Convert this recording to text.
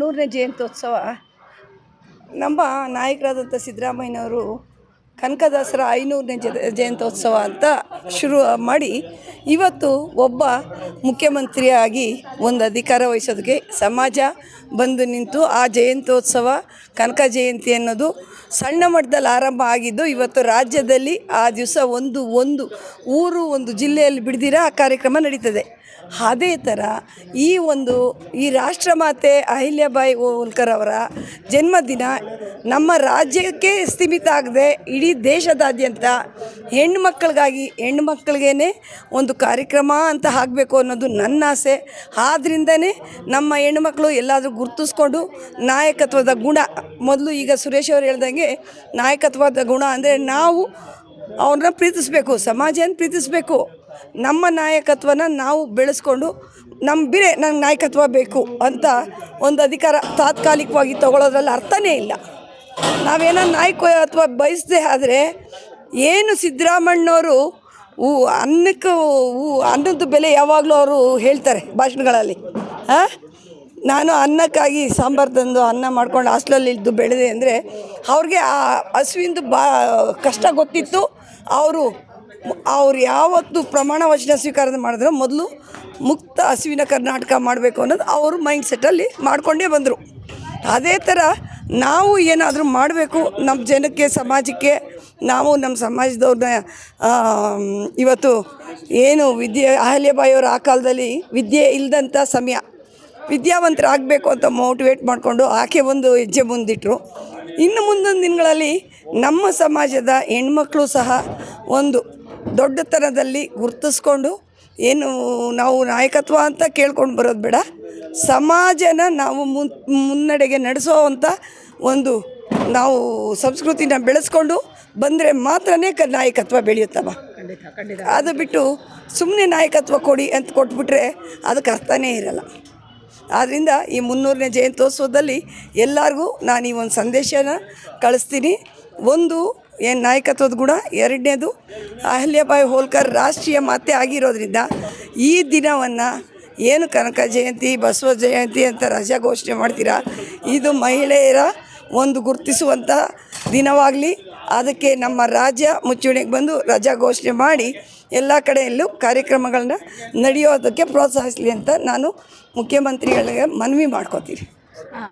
300ನೇ ಜಯಂತ್ಯೋತ್ಸವ ನಮ್ಮ ನಾಯಕರಾದಂಥ ಸಿದ್ದರಾಮಯ್ಯನವರು ಕನಕದಾಸರ 500ನೇ ಜಯಂತ್ಯೋತ್ಸವ ಅಂತ ಶುರು ಮಾಡಿ ಇವತ್ತು ಒಬ್ಬ ಮುಖ್ಯಮಂತ್ರಿಯಾಗಿ ಒಂದು ಅಧಿಕಾರ ವಹಿಸೋದಕ್ಕೆ ಸಮಾಜ ಬಂದು ನಿಂತು ಆ ಜಯಂತ್ಯೋತ್ಸವ ಕನಕ ಜಯಂತಿ ಅನ್ನೋದು ಸಣ್ಣ ಮಟ್ಟದಲ್ಲಿ ಆರಂಭ ಆಗಿದ್ದು ಇವತ್ತು ರಾಜ್ಯದಲ್ಲಿ ಆ ದಿವಸ ಒಂದು ಊರು ಒಂದು ಜಿಲ್ಲೆಯಲ್ಲಿ ಬಿಡ್ದಿರ ಆ ಕಾರ್ಯಕ್ರಮ ನಡೀತದೆ. ಅದೇ ಥರ ಈ ರಾಷ್ಟ್ರಮಾತೆ ಅಹಿಲ್ಯಾಬಾಯಿ ಹೋಳ್ಕರ್ ಅವರ ಜನ್ಮದಿನ ನಮ್ಮ ರಾಜ್ಯಕ್ಕೆ ಸೀಮಿತ ಆಗದೆ ಇಡೀ ದೇಶದಾದ್ಯಂತ ಹೆಣ್ಣುಮಕ್ಕಳಿಗೇ ಒಂದು ಕಾರ್ಯಕ್ರಮ ಅಂತ ಆಗಬೇಕು ಅನ್ನೋದು ನನ್ನ ಆಸೆ. ಆದ್ದರಿಂದನೇ ನಮ್ಮ ಹೆಣ್ಣುಮಕ್ಕಳು ಎಲ್ಲಾದರೂ ಗುರುತಿಸ್ಕೊಂಡು ನಾಯಕತ್ವದ ಗುಣ ಮೊದಲು ಈಗ ಸುರೇಶ್ ಅವರು ಹೇಳ್ದಂಗೆ ನಾಯಕತ್ವದ ಗುಣ ಅಂದರೆ ನಾವು ಅವ್ರನ್ನ ಪ್ರೀತಿಸಬೇಕು, ಸಮಾಜನ ಪ್ರೀತಿಸಬೇಕು. ನಮ್ಮ ನಾಯಕತ್ವನ ನಾವು ಬೆಳೆಸ್ಕೊಂಡು ನಂಗೆ ನಾಯಕತ್ವ ಬೇಕು ಅಂತ ಒಂದು ಅಧಿಕಾರ ತಾತ್ಕಾಲಿಕವಾಗಿ ತಗೊಳ್ಳೋದ್ರಲ್ಲಿ ಅರ್ಥನೇ ಇಲ್ಲ. ನಾವೇನೋ ನಾಯಕತ್ವ ಬಯಸದೆ ಆದರೆ ಏನು ಸಿದ್ದರಾಮಣ್ಣವರು ಅನ್ನದ ಬೆಲೆ ಯಾವಾಗಲೂ ಅವರು ಹೇಳ್ತಾರೆ ಭಾಷಣಗಳಲ್ಲಿ. ನಾನು ಅನ್ನಕ್ಕಾಗಿ ಸಾಂಬಾರು ತಂದು ಅನ್ನ ಮಾಡ್ಕೊಂಡು ಹಾಸ್ಟೆಲಲ್ಲಿ ಇದ್ದು ಬೆಳೆದೆ ಅಂದರೆ ಅವ್ರಿಗೆ ಆ ಹಸುವಿಂದು ಕಷ್ಟ ಗೊತ್ತಿತ್ತು. ಅವ್ರು ಯಾವತ್ತು ಪ್ರಮಾಣ ವಚನ ಸ್ವೀಕಾರ ಮಾಡಿದ್ರು ಮೊದಲು ಮುಕ್ತ ಹಸುವಿನ ಕರ್ನಾಟಕ ಮಾಡಬೇಕು ಅನ್ನೋದು ಅವರು ಮೈಂಡ್ ಸೆಟ್ಟಲ್ಲಿ ಮಾಡಿಕೊಂಡೇ ಬಂದರು. ಅದೇ ಥರ ನಾವು ಏನಾದರೂ ಮಾಡಬೇಕು ನಮ್ಮ ಜನಕ್ಕೆ, ಸಮಾಜಕ್ಕೆ. ನಾವು ನಮ್ಮ ಸಮಾಜದವ್ರನ್ನ ಇವತ್ತು ಏನು ಅಹಲ್ಯಾಬಾಯಿಯವರು ಆ ಕಾಲದಲ್ಲಿ ವಿದ್ಯೆ ಇಲ್ಲದಂಥ ಸಮಯ, ವಿದ್ಯಾವಂತರಾಗಬೇಕು ಅಂತ ಮೋಟಿವೇಟ್ ಮಾಡಿಕೊಂಡು ಆಕೆ ಒಂದು ಹೆಜ್ಜೆ ಮುಂದಿಟ್ಟರು. ಇನ್ನು ಮುಂದೊಂದು ದಿನಗಳಲ್ಲಿ ನಮ್ಮ ಸಮಾಜದ ಹೆಣ್ಮಕ್ಳು ಸಹ ಒಂದು ದೊಡ್ಡತನದಲ್ಲಿ ಗುರುತಿಸ್ಕೊಂಡು ಏನು ನಾವು ನಾಯಕತ್ವ ಅಂತ ಕೇಳ್ಕೊಂಡು ಬರೋದು ಬೇಡ, ಸಮಾಜನ ನಾವು ಮುನ್ನಡೆಗೆ ನಡೆಸೋವಂಥ ಒಂದು ನಾವು ಸಂಸ್ಕೃತಿನ ಬೆಳೆಸ್ಕೊಂಡು ಬಂದರೆ ಮಾತ್ರನೇ ನಾಯಕತ್ವ ಬೆಳೆಯುತ್ತಮ್ಮ. ಅದು ಬಿಟ್ಟು ಸುಮ್ಮನೆ ನಾಯಕತ್ವ ಕೊಡಿ ಅಂತ ಕೊಟ್ಬಿಟ್ರೆ ಅದಕ್ಕೆ ಅರ್ಥನೇ ಇರಲ್ಲ. ಆದ್ದರಿಂದ ಈ 300ನೇ ಜಯಂತ್ಯೋತ್ಸವದಲ್ಲಿ ಎಲ್ಲರಿಗೂ ನಾನು ಈ ಒಂದು ಸಂದೇಶನ ಕಳಿಸ್ತೀನಿ. ಒಂದು ಏನು ನಾಯಕತ್ವದ ಗುಣ, ಎರಡನೇದು ಅಹಲ್ಯಾಬಾಯಿ ಹೋಳ್ಕರ್ ರಾಷ್ಟ್ರೀಯ ಮಾತೆ ಆಗಿರೋದ್ರಿಂದ ಈ ದಿನವನ್ನು ಏನು ಕನಕ ಜಯಂತಿ, ಬಸವ ಜಯಂತಿ ಅಂತ ರಜಾ ಘೋಷಣೆ ಮಾಡ್ತೀರಾ, ಇದು ಮಹಿಳೆಯರ ಒಂದು ಗುರುತಿಸುವಂಥ ದಿನವಾಗಲಿ. ಅದಕ್ಕೆ ನಮ್ಮ ರಾಜ್ಯ ಮುಂಚೂಣಿಗೆ ಬಂದು ರಜಾ ಘೋಷಣೆ ಮಾಡಿ ಎಲ್ಲ ಕಡೆಯಲ್ಲೂ ಕಾರ್ಯಕ್ರಮಗಳನ್ನ ನಡೆಯೋದಕ್ಕೆ ಪ್ರೋತ್ಸಾಹಿಸಲಿ ಅಂತ ನಾನು ಮುಖ್ಯಮಂತ್ರಿಗಳಿಗೆ ಮನವಿ ಮಾಡ್ಕೋತೀನಿ.